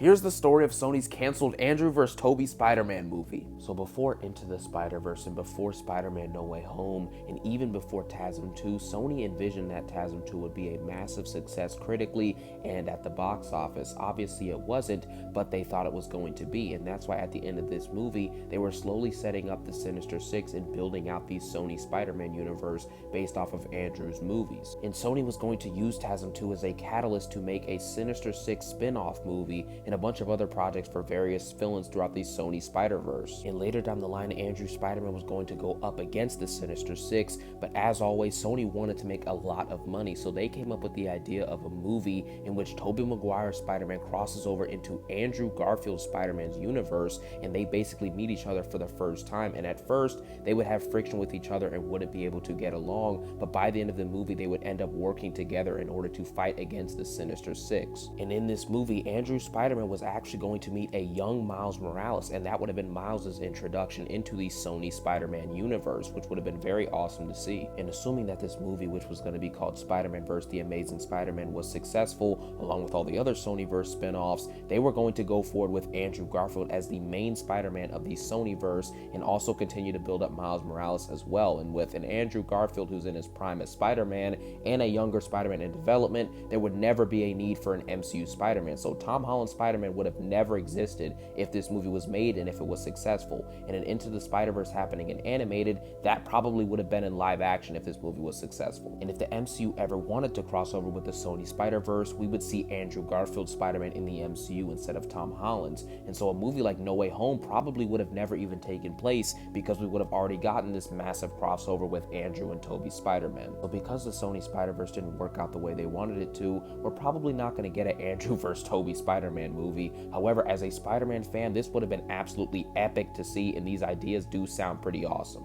Here's the story of Sony's canceled Andrew Vs Tobey Spider-Man movie. So before Into the Spider-Verse and before Spider-Man No Way Home, and even before TASM 2, Sony envisioned that TASM 2 would be a massive success critically and at the box office. Obviously it wasn't, but they thought it was going to be, and that's why at the end of this movie, they were slowly setting up the Sinister Six and building out the Sony Spider-Man universe based off of Andrew's movies. And Sony was going to use TASM 2 as a catalyst to make a Sinister Six spin-off movie and a bunch of other projects for various villains throughout the Sony Spider-Verse. And later down the line, Andrew Spider-Man was going to go up against the Sinister Six, but as always, Sony wanted to make a lot of money, so they came up with the idea of a movie in which Tobey Maguire's Spider-Man crosses over into Andrew Garfield's Spider-Man's universe, and they basically meet each other for the first time. And at first, they would have friction with each other and wouldn't be able to get along, but by the end of the movie, they would end up working together in order to fight against the Sinister Six. And in this movie, Andrew Spider-Man was actually going to meet a young Miles Morales, and that would have been Miles's introduction into the Sony Spider-Man universe, which would have been very awesome to see. And assuming that this movie, which was going to be called Spider-Man vs. The Amazing Spider-Man, was successful, along with all the other Sonyverse spin-offs, they were going to go forward with Andrew Garfield as the main Spider-Man of the Sonyverse, and also continue to build up Miles Morales as well. And with an Andrew Garfield who's in his prime as Spider-Man and a younger Spider-Man in development, there would never be a need for an MCU Spider-Man. So Tom Holland's Spider-Man would have never existed if this movie was made and if it was successful. And an Into the Spider-Verse happening in animated, that probably would have been in live action if this movie was successful. And if the MCU ever wanted to cross over with the Sony Spider-Verse, we would see Andrew Garfield's Spider-Man in the MCU instead of Tom Holland's. And so a movie like No Way Home probably would have never even taken place, because we would have already gotten this massive crossover with Andrew and Tobey's Spider-Man. But because the Sony Spider-Verse didn't work out the way they wanted it to, we're probably not going to get an Andrew vs. Tobey Spider-Man movie. However, as a Spider-Man fan, this would have been absolutely epic to see, and these ideas do sound pretty awesome.